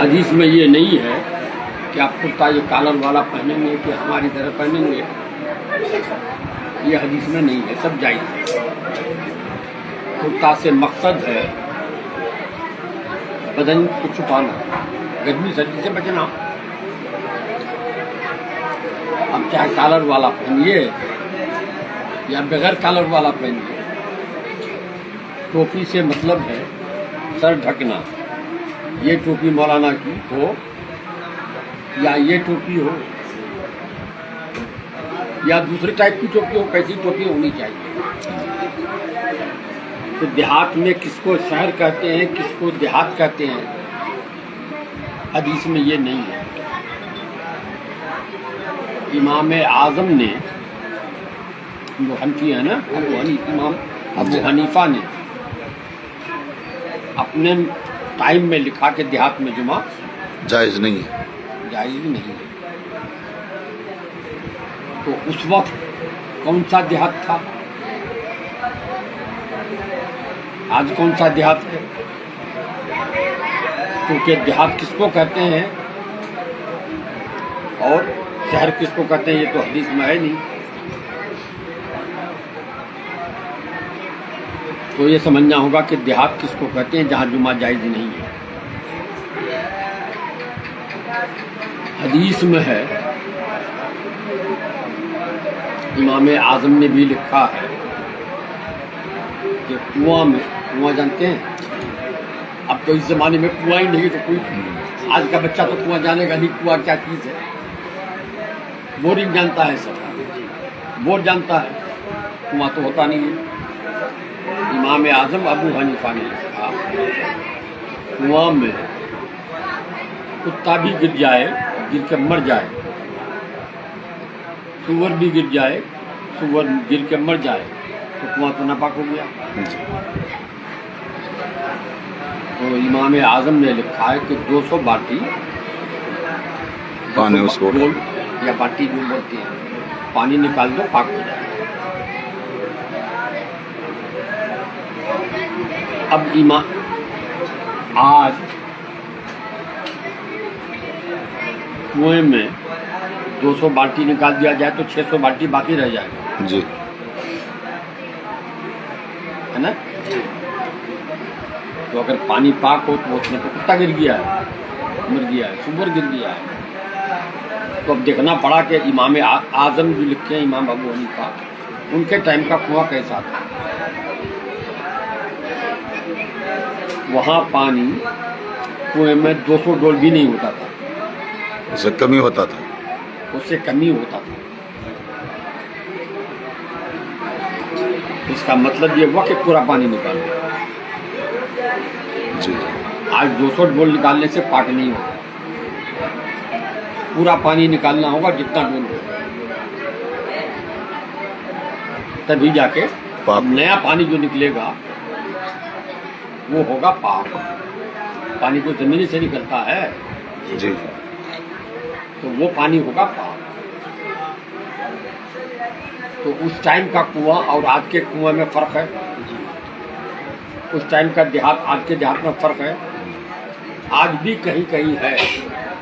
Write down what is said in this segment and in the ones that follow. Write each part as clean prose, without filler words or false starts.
हदीस में ये नहीं है कि आप कुर्ता ये कॉलर वाला पहनेंगे कि हमारी तरह पहनेंगे, ये हदीस में नहीं है, सब जायज़ है। कुर्ता से मकसद है बदन को छुपाना, गर्मी सर्दी से बचना। अब चाहे कॉलर वाला पहनिए या बगैर कॉलर वाला पहनिए, टोपी से मतलब है सर ढकना। ये टोपी मौलाना की हो या ये टोपी हो या दूसरे टाइप की टोपी हो, कैसी टोपी होनी चाहिए। तो देहात में किसको शहर कहते हैं, किसको देहात कहते हैं, हदीस में ये नहीं है। इमाम आज़म ने, जो हनफी है ना, इमाम अबू हनीफा ने अपने टाइम में लिखा कि देहात में जुमा जायज़ नहीं है, जायज़ नहीं है। तो उस वक्त कौन सा देहात था, आज कौन सा देहात है? क्योंकि देहात किसको कहते हैं और शहर किसको कहते हैं, ये तो हदीस में है नहीं। तो ये समझना होगा कि देहात किसको कहते हैं जहाँ जुमा जायज़ नहीं है। हदीस में है, इमाम आज़म ने भी लिखा है कि कुआं जानते हैं, अब तो इस ज़माने में कुआं ही नहीं, तो कोई आज का बच्चा तो कुआं जानेगा नहीं, कुआं क्या चीज़ है। बोरिंग जानता है सब, बोर जानता है, कुआं तो होता नहीं है। इमाम आज़म अबू हनीफा ने लिखा, कुआं में कुत्ता भी गिर जाए, गिर के मर जाए, सूअर भी गिर जाए, सूअर गिर के मर जाए, तो कुआं तो नापाक हो गया। तो इमाम आज़म ने लिखा है कि 200 बाटी पानी उसको या बाटी जो बोलते हैं, पानी निकाल दो, पाक हो जाए। अब आज कुएं में 200 बाल्टी निकाल दिया जाए तो 600 बाल्टी बाकी रह जाएगा जी, है ना। तो अगर पानी पाक हो तो उसमें तो कुत्ता गिर गया है, मर गया है, सूअर गिर गया है। तो अब देखना पड़ा कि इमाम आज़म जो लिखे हैं, इमाम अबू हनीफा, उनके टाइम का कुआं कैसा था। वहाँ पानी कुएं में 200 डोल भी नहीं होता था, उससे कमी होता था, उससे कमी होता था। इसका मतलब ये हुआ कि पूरा पानी निकाल लो। जी, आज 200 डोल निकालने से पाक नहीं होगा, पूरा पानी निकालना होगा जितना डोल हो, तभी जाके पाक। नया पानी जो निकलेगा वो होगा पाक। पानी तो जमीन से निकलता है जी, तो वो पानी होगा पाक। तो उस टाइम का कुआं और आज के कुएं में फ़र्क है, उस टाइम का देहात आज के देहात में फ़र्क है। आज भी कहीं कहीं है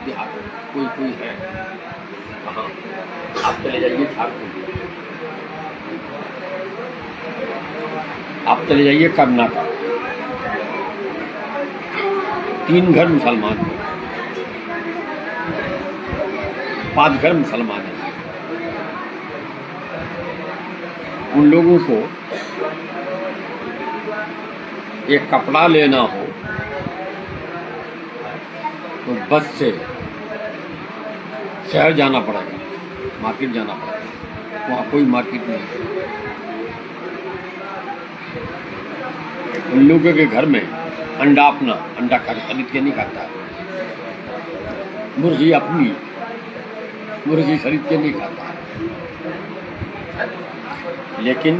देहात, कोई कोई है। कहाँ आप चले जाइए झारखंड, आप चले जाइए कर्नाटक, 3 घर मुसलमान हैं, 5 घर मुसलमान हैं। उन लोगों को एक कपड़ा लेना हो तो बस से शहर जाना पड़ेगा, मार्केट जाना पड़ेगा। वहाँ कोई मार्केट नहीं है। उन लोगों के घर में अंडा अपना, अंडा खरीद के नहीं खाता है। मुर्गी अपनी, मुर्गी खरीद के नहीं खाता है। लेकिन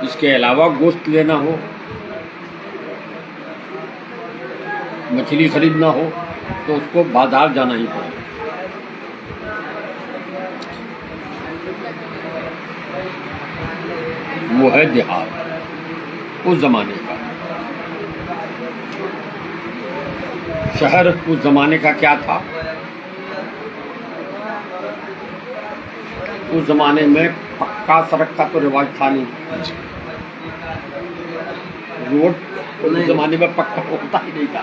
इसके अलावा गोश्त लेना हो, मछली खरीदना हो, तो उसको बाजार जाना ही पड़ेगा। वो है देहात उस जमाने का। शहर उस जमाने का क्या था? उस जमाने में पक्का सड़क का तो रिवाज था नहीं। रोड उस जमाने में पक्का होता ही नहीं था,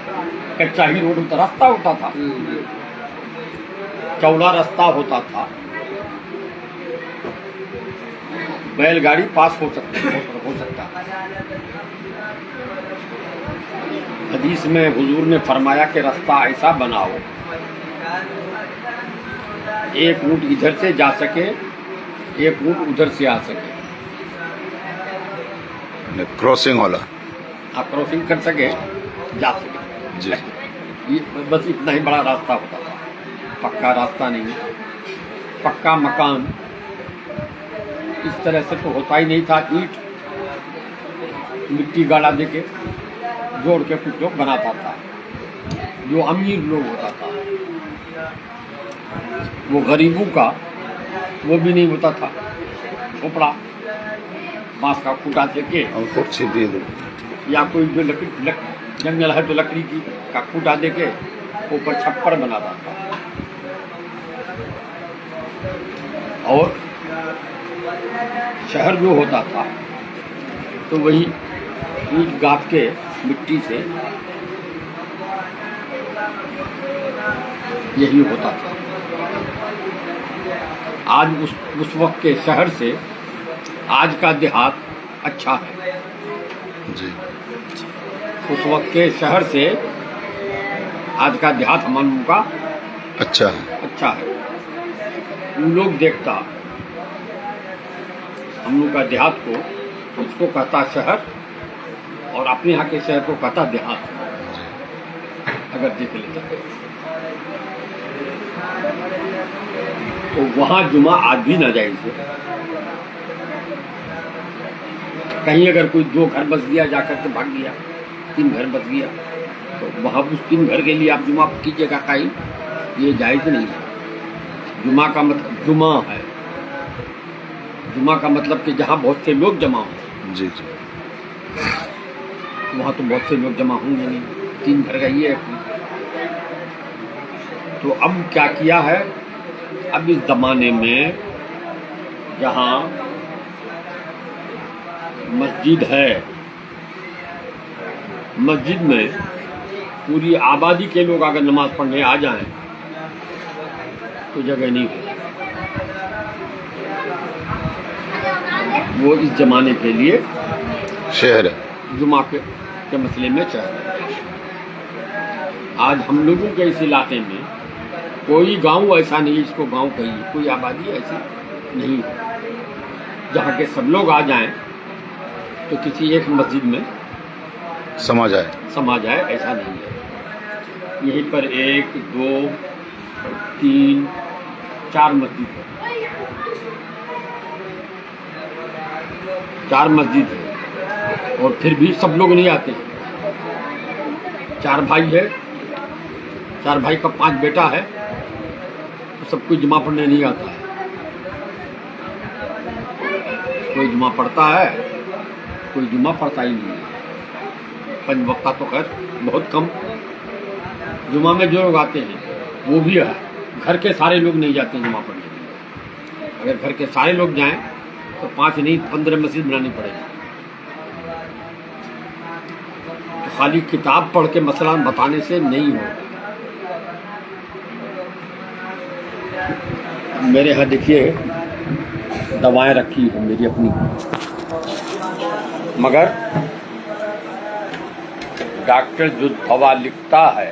कच्चा ही रोड होता, रास्ता होता था, चौड़ा रास्ता होता था, बैलगाड़ी पास हो सकता। हदीस में हुजूर ने फरमाया कि रास्ता ऐसा बनाओ एक ऊँट इधर से जा सके, एक ऊँट उधर से आ सके, क्रॉसिंग वाला। आप क्रॉसिंग कर सके, जा सके जी। ये बस इतना ही बड़ा रास्ता होता था, पक्का रास्ता नहीं, पक्का मकान इस तरह से तो होता ही नहीं था। ईंट मिट्टी गाड़ा देके जोड़ के कुछ लोग बनाता था, जो अमीर लोग होता था। वो गरीबों का वो भी नहीं होता था, झोपड़ा बांस का खूंटा देके या कोई जो लकड़ी जंगल है तो लकड़ी की का खूंटा देके ऊपर छप्पर बनाता था। और शहर जो होता था तो वही ईंट गाँथ के मिट्टी से यही होता था। आज उस वक्त के शहर से आज का देहात अच्छा है। जी। उस वक्त के शहर से आज का देहात हम लोगों का अच्छा है। अच्छा है। उन लोग देखता हम लोग का देहात को, उसको कहता शहर, और अपने यहाँ के शहर को कहता देहात। अगर देख लेते तो वहाँ जुमा आज भी ना जाए इसे। कहीं अगर कोई 2 घर बस गया, जाकर के भाग गया, 3 घर बस गया, तो वहाँ उस 3 घर के लिए आप जुमा कीजिएगा कहीं, ये जायज़ नहीं है। जुमा का मतलब जुमा है, जुमा का मतलब कि जहाँ बहुत से लोग जमा हों। जी जी। वहाँ तो बहुत से लोग जमा होंगे नहीं, 3 घर का ये है। तो अब क्या किया है, अब इस ज़माने में जहाँ मस्जिद है, मस्जिद में पूरी आबादी के लोग अगर नमाज पढ़ने आ जाएं तो जगह नहीं है। वो इस ज़माने के लिए शहर है, जुमा के मसले में शहर है। आज हम लोगों के इस इलाके में कोई गांव ऐसा नहीं, इसको गांव कहिए, कोई आबादी ऐसी नहीं है जहाँ के सब लोग आ जाएं तो किसी एक मस्जिद में समा जाए, ऐसा नहीं है। यहीं पर 1, 2, 3, 4 मस्जिद है, 4 मस्जिद है, और फिर भी सब लोग नहीं आते। 4 भाई है, 4 भाई का 5 बेटा है, तो सब कोई जुमा पढ़ने नहीं आता है। कोई जुमा पढ़ता है, कोई जुमा पढ़ता ही नहीं है। 5 वक्ता तो खैर बहुत कम। जुमा में जो लोग आते हैं वो भी है, घर के सारे लोग नहीं जाते जुमा पढ़ने के लिए। अगर घर के सारे लोग जाएं तो 5 नहीं 15 मस्जिद बनानी पड़ेगी। तो खाली किताब पढ़ के मसला बताने से नहीं होगा। मेरे यहाँ देखिए दवाएं रखी है मेरी अपनी, मगर डॉक्टर जो दवा लिखता है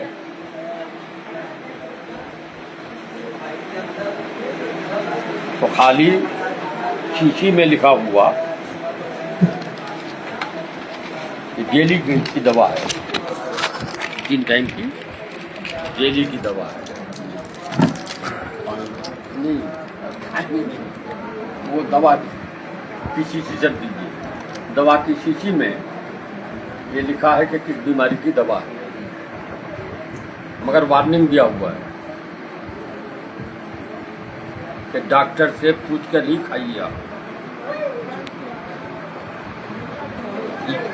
तो खाली शीशी में लिखा हुआ डेली की दवा है, 3 टाइम की डेली की दवा है। नहीं, वो दवा की शीशी रख दीजिए। दवा की शीशी में ये लिखा है कि किस बीमारी की दवा है, मगर वार्निंग दिया हुआ है कि डॉक्टर से पूछ कर ही खाइए आप।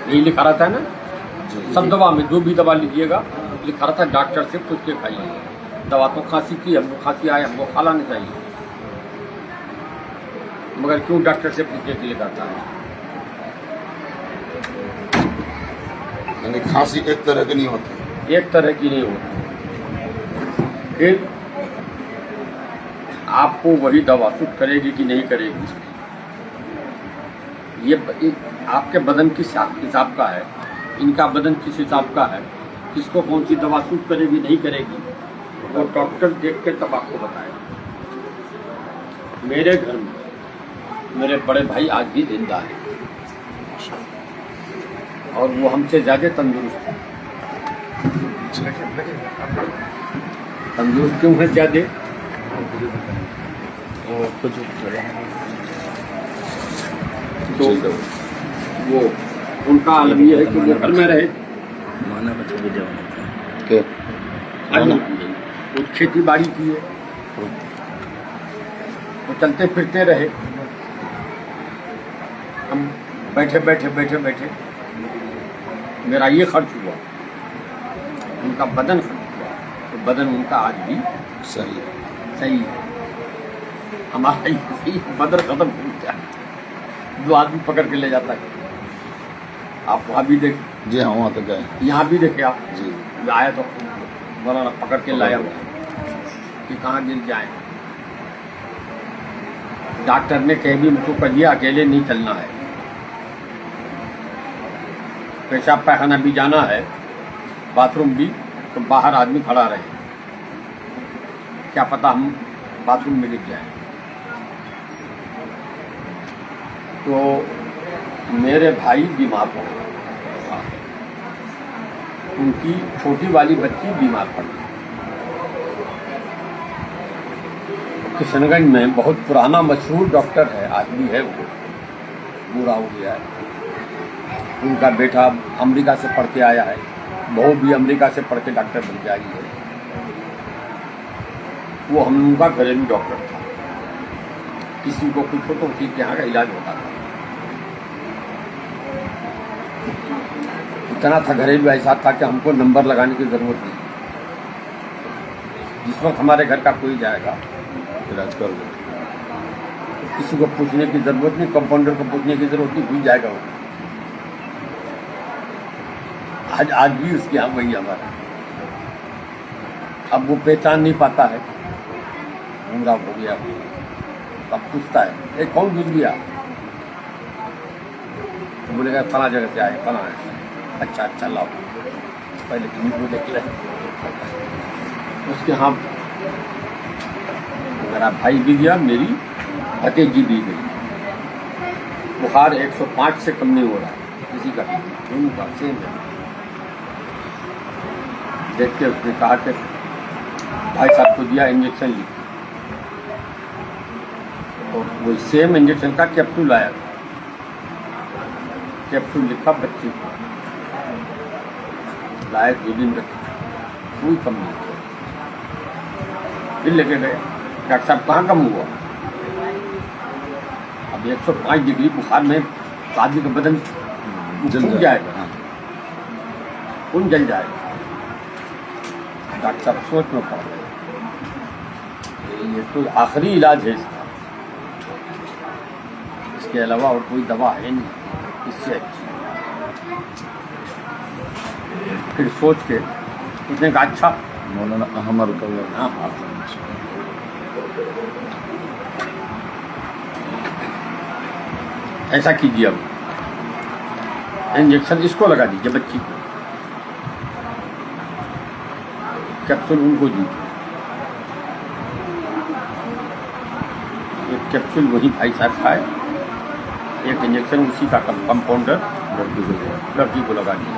यही लिखा रहता है ना सब दवा में, जो भी दवा लीजिएगा लिखा रहा था डॉक्टर से पूछ के खाइए। दवा तो खांसी की, हमको खांसी आए, हमको खा लानी चाहिए, मगर क्यों डॉक्टर से पूछने के लिए कहता है? यानी खांसी एक तरह की नहीं होती। एक तरह की नहीं होती। फिर आपको वही दवा सूट करेगी कि नहीं करेगी, ये आपके बदन किस हिसाब का है, इनका बदन किस हिसाब का है, किसको कौन सी दवा सूट करेगी नहीं करेगी, वो डॉक्टर देख के तब आपको बताएगा। मेरे घर में मेरे बड़े भाई आज भी जिंदा है और वो हमसे ज्यादा तंदुरुस्त है। तंदुरुस्त क्यों है ज्यादा? तो वो उनका आलम ये है कि वो घर में रहे, वो खेती बाड़ी की है, वो चलते फिरते रहे। हम बैठे बैठे मेरा ये खर्च हुआ, उनका बदन खर्च हुआ, तो बदन उनका आज भी सही है। हमारा ये बदन खत्म हो गया, जो आदमी पकड़ के ले जाता है। आप वहाँ भी देखे? जी हाँ, वहाँ तक गए। यहाँ भी देखे आप? जी। आया तो मौलाना पकड़ के लाया हुआ कि कहाँ गिर जाए। डॉक्टर ने कह भी मुझको कहिए अकेले नहीं चलना है, पेशाब पैखाना भी जाना है, बाथरूम भी, तो बाहर आदमी खड़ा रहे, क्या पता हम बाथरूम में गिर जाए। तो मेरे भाई बीमार पड़े, उनकी छोटी वाली बच्ची बीमार पड़ी। किशनगंज में बहुत पुराना मशहूर डॉक्टर है, आदमी है, वो बूढ़ा हो गया है। उनका बेटा अमेरिका से पढ़ के आया है, बहू भी अमेरिका से पढ़ के डॉक्टर बन के आई है। वो हम उनका घरेलू डॉक्टर था, किसी को कुछ हो तो उसी के यहाँ का इलाज होता था। इतना था घरेलू, ऐसा था कि हमको नंबर लगाने की जरूरत नहीं। जिस वक्त हमारे घर का कोई जाएगा इलाज कर दो, किसी को पूछने की जरूरत नहीं, कंपाउंडर को पूछने की जरूरत नहीं, भूल जाएगा वो। आज भी उसके यहाँ वही हमारा। अब वो पहचान नहीं पाता है, गूंगा हो गया। अब पूछता है ये कौन घुस गया, तो बोलेगा फला जगह से आए, फला है। अच्छा लाओ, पहले तुम्हें को देख ले। उसके यहाँ मेरा भाई भी गया, मेरी भतीजी भी गई। बुखार 105 से कम नहीं हो रहा है किसी का भी, उनका सेम है। देख के उसने कहा कि भाई साहब को दिया इंजेक्शन लिख, और वो सेम इंजेक्शन का कैप्सूल आया था। कैप्सूल लिखा बच्ची को, लाए 2 दिन रखे, कोई कम नहीं किया। फिर लेके गए, डॉक्टर साहब कहाँ कम हुआ? अब 105 डिग्री बुखार में आदमी का बदन जल जाएगा, खून जल जाएगा। डॉक्टर साहब सोच में पड़ गए, ये तो आखिरी इलाज है इसका, इसके अलावा और कोई दवा है नहीं इससे अच्छी। फिर सोच के उसने कहा अच्छा मौलाना अहमद कल्ला। हाँ, ऐसा कीजिए, अब इंजेक्शन इसको लगा दीजिए बच्ची को, कैप्सूल उनको दीजिए। एक कैप्सूल वही भाई साहब खाए, एक इंजेक्शन उसी का कंपाउंडर लड़की को लगा दिया।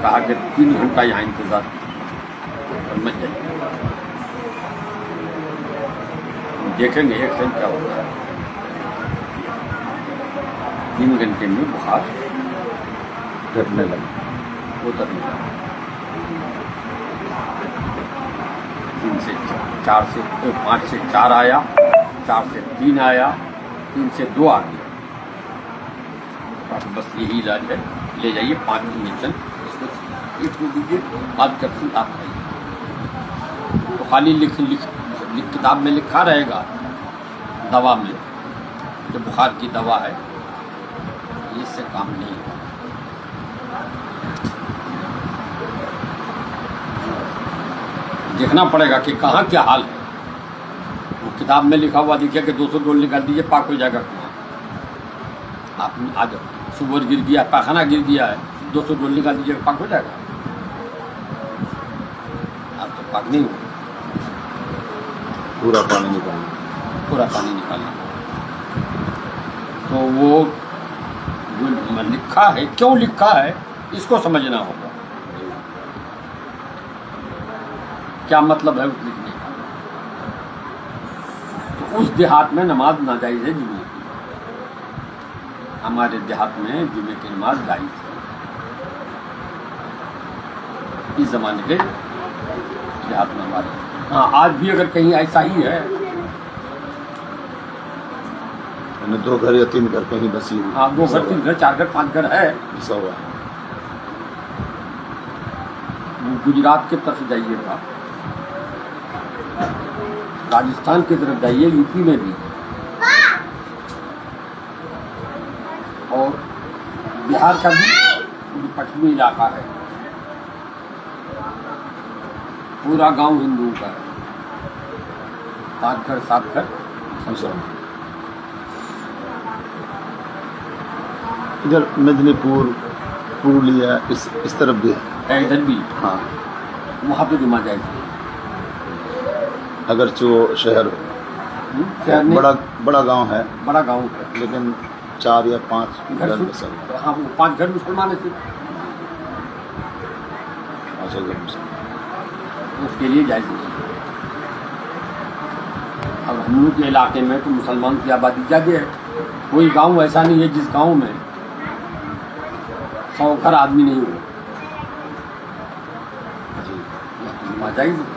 कहा कि 3 घंटा यहाँ इंतजार और मत जाइए, देखेंगे एक्शन क्या होता है। 3 घंटे में बुखार घटने लगा, उतरने लगा। 5 से 4 आया, 4 से 3 आया, 3 से 2 आ गया। बस यही इलाज है, ले जाइए 5 इंजेक्शन इसको। सर्टिफिकेट दे दीजिए, बाद कैप्सूल आप खाइए। तो खाली लिख किताब में लिखा रहेगा दवा में जो बुखार की दवा है, इससे काम नहीं होगा। देखना पड़ेगा कि कहाँ क्या हाल है। वो किताब में लिखा हुआ दिखे कि 200 डोल निकाल दीजिए, पाक हो जाएगा कुआं। आप आज सुबह गिर गया, पैखाना गिर गया है, 200 डोल निकाल दीजिए, पाक हो जाएगा? आप तो पाक नहीं होगा। पूरा पानी निकालना, पूरा पानी निकालना। तो वो जो लिखा है, क्यों लिखा है, इसको समझना होगा। क्या मतलब है उस लिखने का। तो उस देहात में नमाज नाजायज़ है जुमे की। हमारे देहात में जुमे की नमाज जायज़ है। इस ज़माने के देहात में हमारे, हाँ आज भी अगर कहीं ऐसा ही है, यानी 2 घर या 3 घर कहीं बसी हुई, हाँ 2 घर 3 घर 4 घर 5 घर है, ऐसा हुआ है। गुजरात की तरफ जाइएगा, राजस्थान की तरफ जाइए, यूपी में भी, और बिहार का भी पश्चिमी इलाका है, पूरा गांव हिंदुओं का है, 5 घर 7 घर। इधर मेदिनीपुर, पुरुलिया, इस तरफ भी है। इधर भी, हाँ, वहाँ पे जुमा जाएगी। अगर जो शहर शहर नहीं, बड़ा गांव है, बड़ा गांव है, लेकिन 4 या 5 घर घर बसा हुआ है। हाँ वो 5 घर मुसलमान है सिर्फ, अच्छा, घर बसा। उसके लिए जायज़ नहीं। अब हम लोग के इलाके में तो मुसलमान की आबादी ज़्यादा है। कोई गांव ऐसा नहीं है जिस गांव में 100 घर आदमी नहीं हो, जुमा जायज़ है।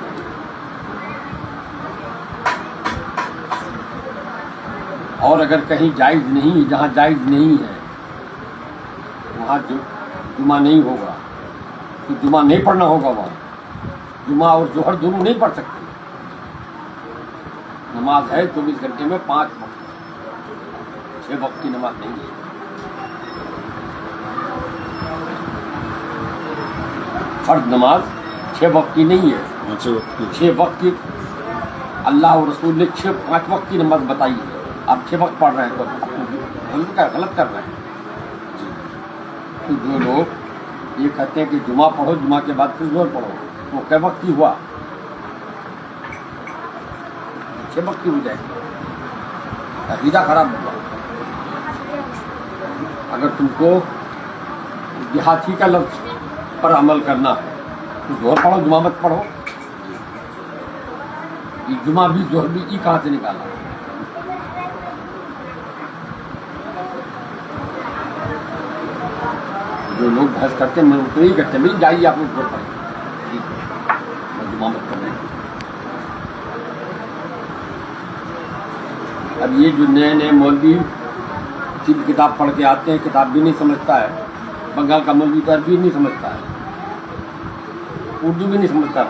और अगर कहीं जायज़ नहीं है, जहाँ जायज़ नहीं है वहाँ जो जुमा नहीं होगा, तो जुमा नहीं पढ़ना होगा वहाँ। जुमा और जोहर दोनों नहीं पढ़ सकते। नमाज है 24 घंटे में 5 वक्त, 6 वक्त की नमाज नहीं है। फर्ज नमाज 6 वक्त की नहीं है। 6 वक्त की अल्लाह और रसूल ने 5 वक्त की नमाज बताई है। आप 6 वक्त पढ़ रहे हैं तो गलत कर रहे हैं। तो जो लोग ये कहते हैं कि जुमा पढ़ो, जुमा के बाद फिर जोहर पढ़ो, वो कै वक्त की हुआ? 6 वक्त की हो जाएगी। अकीदा खराब हुआ। अगर तुमको देहाती का लफ्ज़ पर अमल करना है तो जोहर पढ़ो, जुमा मत पढ़ो। ये जुमा भी जोहर भी ये कहाँ से निकाला? जो लोग बहस करते हैं, मैं उनको नहीं करते, मिल जाइए आप लोग जोहर पढ़ें, मैं जुमा मत पढ़ रही। अब ये जो नए नए मौलवी सिर्फ किताब पढ़ के आते हैं, किताब भी नहीं समझता है। बंगाल का मौलवी तो अरबी नहीं समझता है, उर्दू भी नहीं समझता है,